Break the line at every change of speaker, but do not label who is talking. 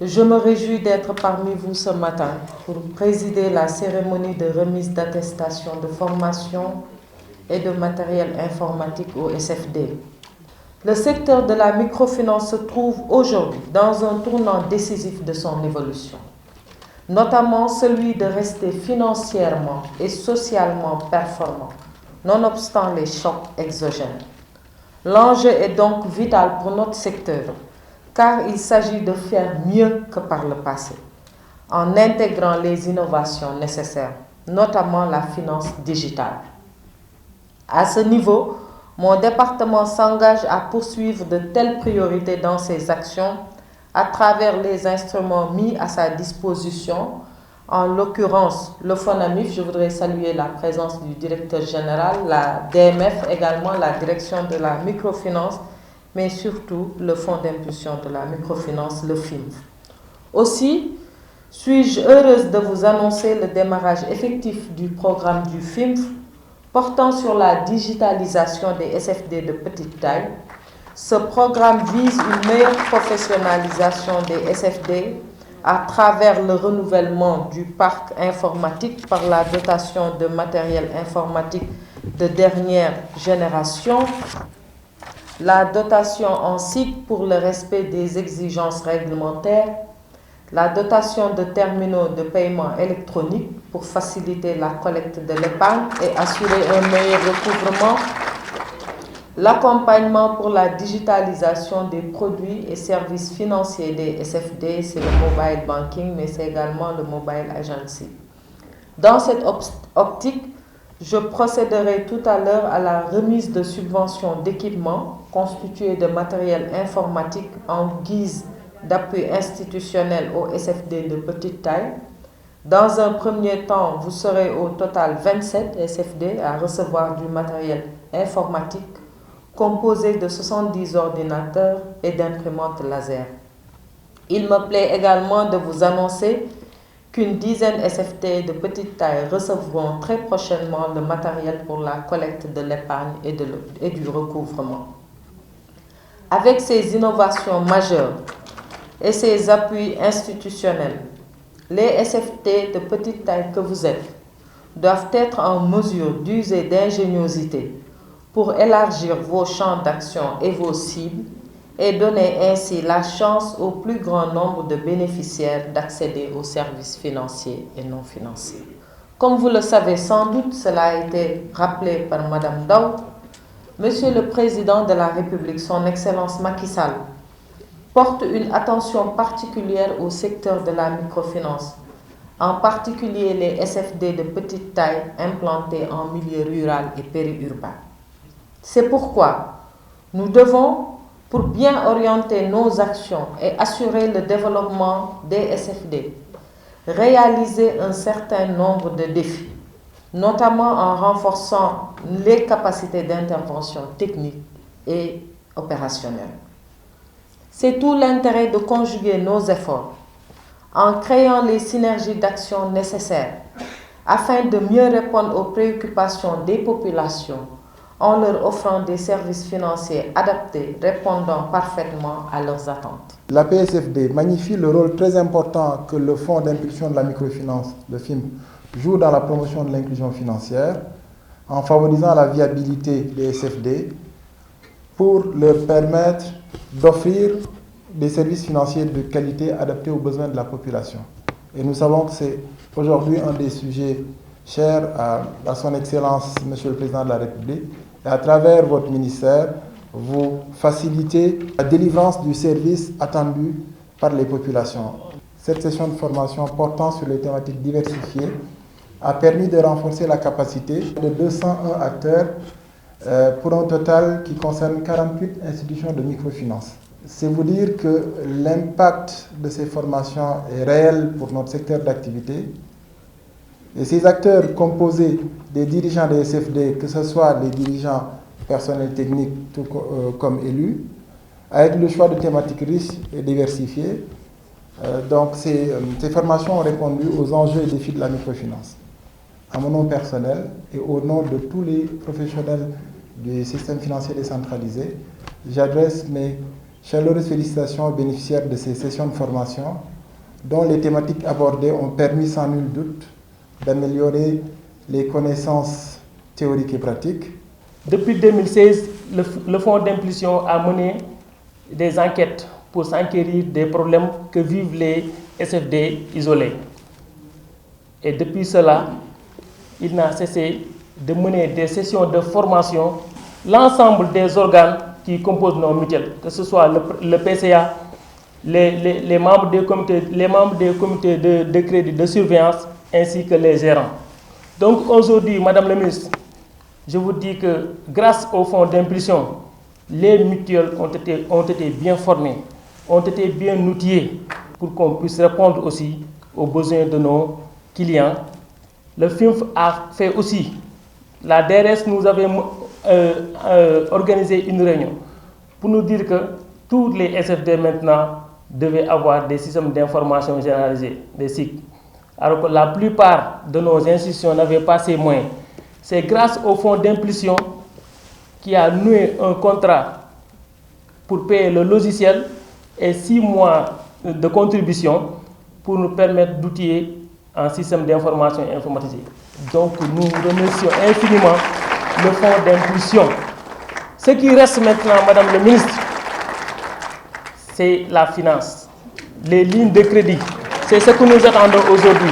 Je me réjouis d'être parmi vous ce matin pour présider la cérémonie de remise d'attestation de formation et de matériel informatique au SFD. Le secteur de la microfinance se trouve aujourd'hui dans un tournant décisif de son évolution, notamment celui de rester financièrement et socialement performant, nonobstant les chocs exogènes. L'enjeu est donc vital pour notre secteur, car il s'agit de faire mieux que par le passé, en intégrant les innovations nécessaires, notamment la finance digitale. À ce niveau, mon département s'engage à poursuivre de telles priorités dans ses actions à travers les instruments mis à sa disposition, en l'occurrence le FONAMIF. Je voudrais saluer la présence du directeur général, la DMF également, la direction de la microfinance, mais surtout le Fonds d'impulsion de la microfinance, le FIMF. Aussi, suis-je heureuse de vous annoncer le démarrage effectif du programme du FIMF portant sur la digitalisation des SFD de petite taille. Ce programme vise une meilleure professionnalisation des SFD à travers le renouvellement du parc informatique par la dotation de matériel informatique de dernière génération, la dotation en SIC pour le respect des exigences réglementaires, la dotation de terminaux de paiement électronique pour faciliter la collecte de l'épargne et assurer un meilleur recouvrement, l'accompagnement pour la digitalisation des produits et services financiers des SFD, c'est le mobile banking, mais c'est également le mobile agency. Dans cette optique, je procéderai tout à l'heure à la remise de subventions d'équipements constituées de matériel informatique en guise d'appui institutionnel au SFD de petite taille. Dans un premier temps, vous serez au total 27 SFD à recevoir du matériel informatique composé de 70 ordinateurs et d'imprimantes laser. Il me plaît également de vous annoncer qu'une dizaine SFD de petite taille recevront très prochainement le matériel pour la collecte de l'épargne et du recouvrement. Avec ces innovations majeures et ces appuis institutionnels, les SFD de petite taille que vous êtes doivent être en mesure d'user d'ingéniosité pour élargir vos champs d'action et vos cibles et donner ainsi la chance au plus grand nombre de bénéficiaires d'accéder aux services financiers et non financiers. Comme vous le savez sans doute, cela a été rappelé par Madame Daou, Monsieur le Président de la République, son Excellence Macky Sall, porte une attention particulière au secteur de la microfinance, en particulier les SFD de petite taille implantés en milieu rural et périurbain. C'est pourquoi nous devons, pour bien orienter nos actions et assurer le développement des SFD, réaliser un certain nombre de défis, notamment en renforçant les capacités d'intervention technique et opérationnelle. C'est tout l'intérêt de conjuguer nos efforts en créant les synergies d'action nécessaires afin de mieux répondre aux préoccupations des populations en leur offrant des services financiers adaptés répondant parfaitement à leurs attentes.
La PSFD magnifie le rôle très important que le Fonds d'impulsion de la microfinance, le FIM, joue dans la promotion de l'inclusion financière en favorisant la viabilité des SFD pour leur permettre d'offrir des services financiers de qualité adaptés aux besoins de la population. Et nous savons que c'est aujourd'hui un des sujets chers à son Excellence, Monsieur le Président de la République. Et à travers votre ministère, vous facilitez la délivrance du service attendu par les populations. Cette session de formation portant sur les thématiques diversifiées a permis de renforcer la capacité de 201 acteurs pour un total qui concerne 48 institutions de microfinance. C'est vous dire que l'impact de ces formations est réel pour notre secteur d'activité. Et ces acteurs composés des dirigeants des SFD, que ce soit les dirigeants personnels techniques tout comme élus, avec le choix de thématiques riches et diversifiées. Donc ces formations ont répondu aux enjeux et défis de la microfinance. À mon nom personnel et au nom de tous les professionnels du système financier décentralisé, j'adresse mes chaleureuses félicitations aux bénéficiaires de ces sessions de formation dont les thématiques abordées ont permis sans nul doute d'améliorer les connaissances théoriques et pratiques.
Depuis 2016, le Fonds d'impulsion a mené des enquêtes pour s'enquérir des problèmes que vivent les SFD isolés. Et depuis cela, il n'a cessé de mener des sessions de formation, l'ensemble des organes qui composent nos mutuelles, que ce soit le PCA, les membres des comités de crédit de surveillance, ainsi que les gérants. Donc aujourd'hui, Madame la Ministre, je vous dis que grâce au fonds d'impulsion, les mutuelles ont été bien formées, ont été bien outillées pour qu'on puisse répondre aussi aux besoins de nos clients. Le FIMF a fait aussi, la DRS nous avait organisé une réunion pour nous dire que tous les SFD maintenant devaient avoir des systèmes d'information généralisés, des SIG. Alors que la plupart de nos institutions n'avaient pas ces moyens. C'est grâce au fonds d'impulsion qui a noué un contrat pour payer le logiciel et 6 mois de contribution pour nous permettre d'outiller un système d'information informatisé. Donc nous remercions infiniment le fonds d'impulsion. Ce qui reste maintenant, Madame le Ministre, c'est la finance, les lignes de crédit. C'est ce que nous attendons aujourd'hui.